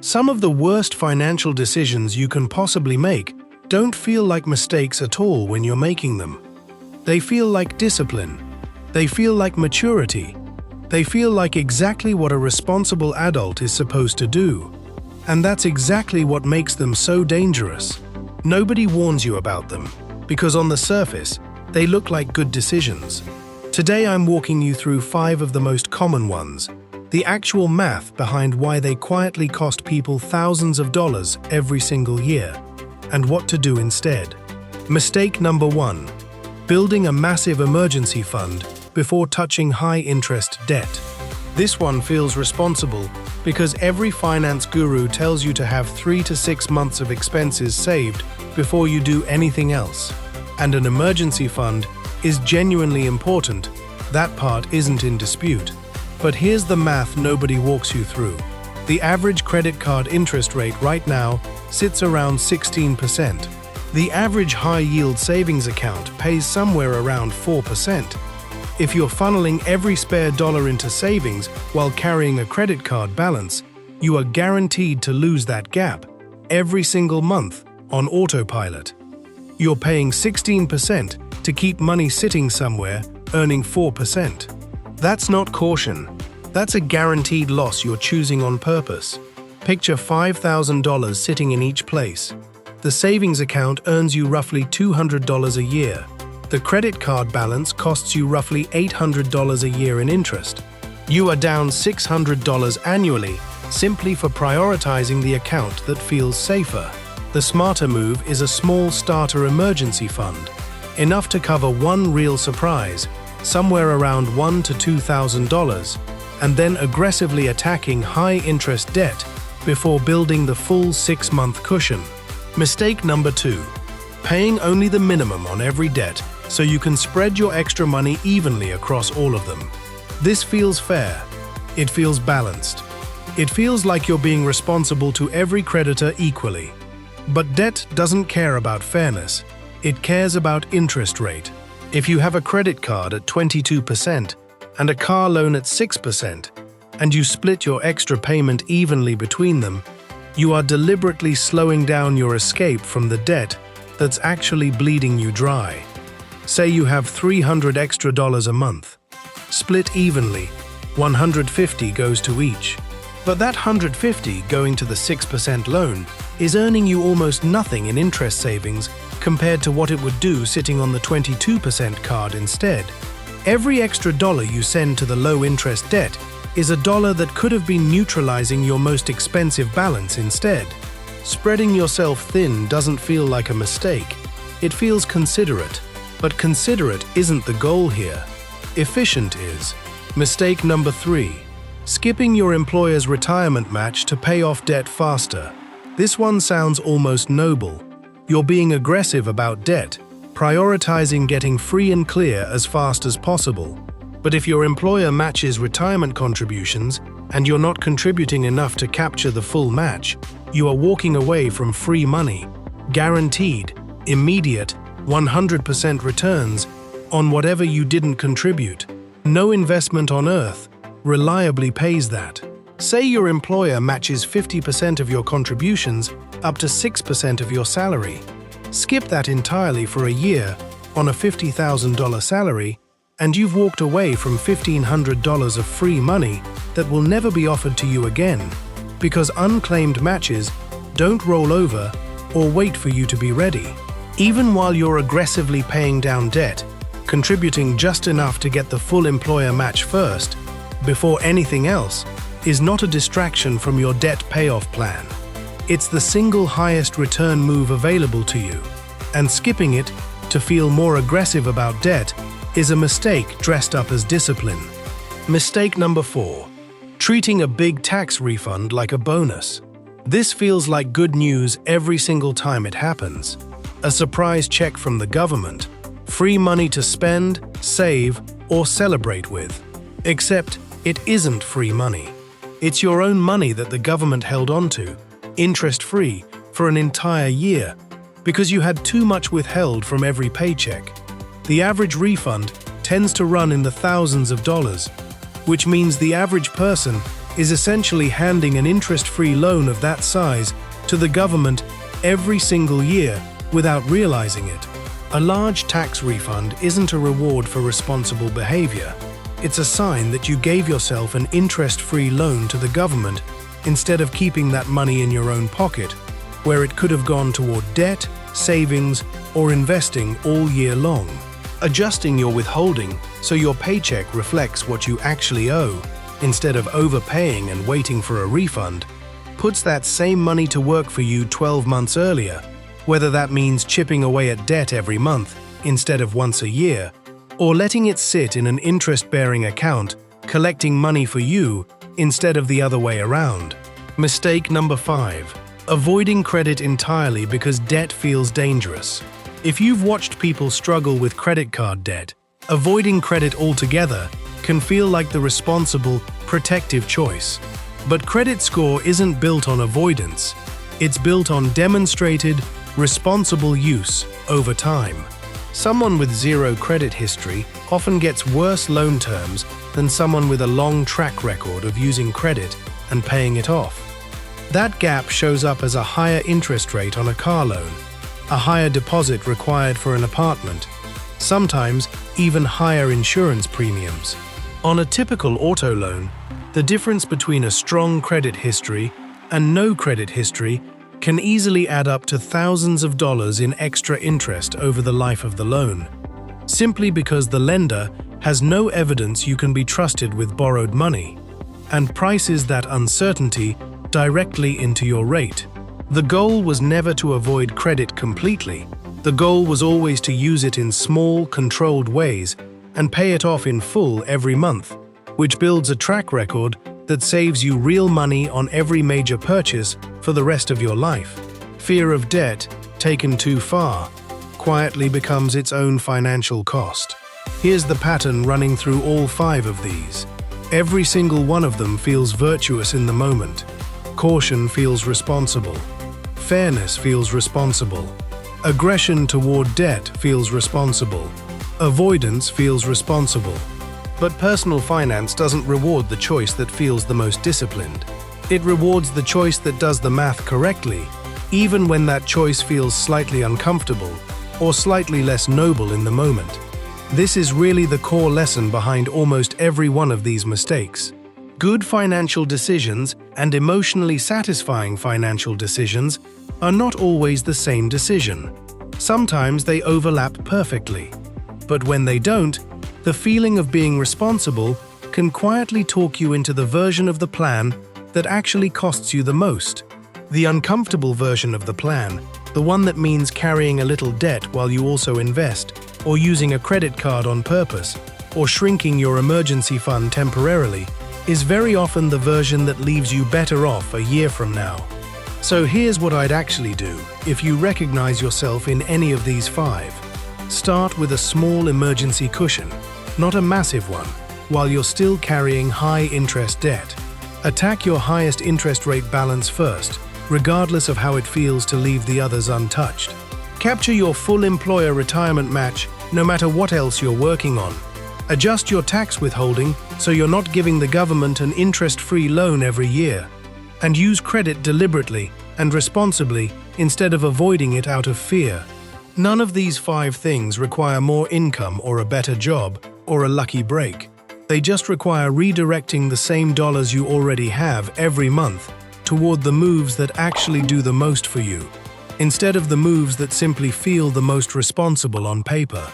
Some of the worst financial decisions you can possibly make don't feel like mistakes at all when you're making them. They feel like discipline. They feel like maturity. They feel like exactly what a responsible adult is supposed to do. And that's exactly what makes them so dangerous. Nobody warns you about them, because on the surface, they look like good decisions. Today I'm walking you through 5 of the most common ones, the actual math behind why they quietly cost people thousands of dollars every single year, and what to do instead. Mistake number 1. Building a massive emergency fund before touching high-interest debt. This one feels responsible because every finance guru tells you to have 3 to 6 months of expenses saved before you do anything else. And an emergency fund is genuinely important. That part isn't in dispute. But here's the math nobody walks you through. The average credit card interest rate right now sits around 16%. The average high-yield savings account pays somewhere around 4%. If you're funneling every spare dollar into savings while carrying a credit card balance, you are guaranteed to lose that gap every single month on autopilot. You're paying 16% to keep money sitting somewhere, earning 4%. That's not caution. That's a guaranteed loss you're choosing on purpose. Picture $5,000 sitting in each place. The savings account earns you roughly $200 a year. The credit card balance costs you roughly $800 a year in interest. You are down $600 annually simply for prioritizing the account that feels safer. The smarter move is a small starter emergency fund, enough to cover one real surprise, somewhere around $1,000 to $2,000, and then aggressively attacking high-interest debt before building the full 6-month cushion. Mistake number 2. Paying only the minimum on every debt so you can spread your extra money evenly across all of them. This feels fair. It feels balanced. It feels like you're being responsible to every creditor equally. But debt doesn't care about fairness. It cares about interest rate. If you have a credit card at 22% and a car loan at 6%, and you split your extra payment evenly between them, you are deliberately slowing down your escape from the debt that's actually bleeding you dry. Say you have $300 extra a month. Split evenly, $150 goes to each. But that $150 going to the 6% loan is earning you almost nothing in interest savings compared to what it would do sitting on the 22% card instead. Every extra dollar you send to the low-interest debt is a dollar that could have been neutralizing your most expensive balance instead. Spreading yourself thin doesn't feel like a mistake. It feels considerate. But considerate isn't the goal here. Efficient is. Mistake number 3. Skipping your employer's retirement match to pay off debt faster. This one sounds almost noble. You're being aggressive about debt, prioritizing getting free and clear as fast as possible. But if your employer matches retirement contributions and you're not contributing enough to capture the full match, you are walking away from free money. Guaranteed, immediate, 100% returns on whatever you didn't contribute. No investment on earth reliably pays that. Say your employer matches 50% of your contributions up to 6% of your salary. Skip that entirely for a year on a $50,000 salary, and you've walked away from $1,500 of free money that will never be offered to you again, because unclaimed matches don't roll over or wait for you to be ready. Even while you're aggressively paying down debt, contributing just enough to get the full employer match first, before anything else, is not a distraction from your debt payoff plan. It's the single highest return move available to you, and skipping it to feel more aggressive about debt is a mistake dressed up as discipline. Mistake number 4. Treating a big tax refund like a bonus. This feels like good news every single time it happens. A surprise check from the government, free money to spend, save, or celebrate with. Except it isn't free money. It's your own money that the government held onto, interest-free, for an entire year, because you had too much withheld from every paycheck. The average refund tends to run in the thousands of dollars, which means the average person is essentially handing an interest-free loan of that size to the government every single year without realizing it. A large tax refund isn't a reward for responsible behavior. It's a sign that you gave yourself an interest-free loan to the government instead of keeping that money in your own pocket, where it could have gone toward debt, savings, or investing all year long. Adjusting your withholding so your paycheck reflects what you actually owe, instead of overpaying and waiting for a refund, puts that same money to work for you 12 months earlier, whether that means chipping away at debt every month instead of once a year, or letting it sit in an interest-bearing account, collecting money for you instead of the other way around. Mistake number 5. Avoiding credit entirely because debt feels dangerous. If you've watched people struggle with credit card debt, avoiding credit altogether can feel like the responsible, protective choice. But credit score isn't built on avoidance. It's built on demonstrated, responsible use over time. Someone with zero credit history often gets worse loan terms than someone with a long track record of using credit and paying it off. That gap shows up as a higher interest rate on a car loan, a higher deposit required for an apartment, sometimes even higher insurance premiums. On a typical auto loan, the difference between a strong credit history and no credit history can easily add up to thousands of dollars in extra interest over the life of the loan, simply because the lender has no evidence you can be trusted with borrowed money, and prices that uncertainty directly into your rate. The goal was never to avoid credit completely. The goal was always to use it in small, controlled ways and pay it off in full every month, which builds a track record that saves you real money on every major purchase for the rest of your life. Fear of debt, taken too far, quietly becomes its own financial cost. Here's the pattern running through all 5 of these. Every single one of them feels virtuous in the moment. Caution feels responsible. Fairness feels responsible. Aggression toward debt feels responsible. Avoidance feels responsible. But personal finance doesn't reward the choice that feels the most disciplined. It rewards the choice that does the math correctly, even when that choice feels slightly uncomfortable or slightly less noble in the moment. This is really the core lesson behind almost every one of these mistakes. Good financial decisions and emotionally satisfying financial decisions are not always the same decision. Sometimes they overlap perfectly. But when they don't, the feeling of being responsible can quietly talk you into the version of the plan that actually costs you the most. The uncomfortable version of the plan, the one that means carrying a little debt while you also invest, or using a credit card on purpose, or shrinking your emergency fund temporarily, is very often the version that leaves you better off a year from now. So here's what I'd actually do if you recognize yourself in any of these 5. Start with a small emergency cushion, not a massive one, while you're still carrying high-interest debt. Attack your highest interest rate balance first, regardless of how it feels to leave the others untouched. Capture your full employer retirement match no matter what else you're working on. Adjust your tax withholding so you're not giving the government an interest-free loan every year. And use credit deliberately and responsibly instead of avoiding it out of fear. None of these 5 things require more income or a better job or a lucky break. They just require redirecting the same dollars you already have every month toward the moves that actually do the most for you, instead of the moves that simply feel the most responsible on paper.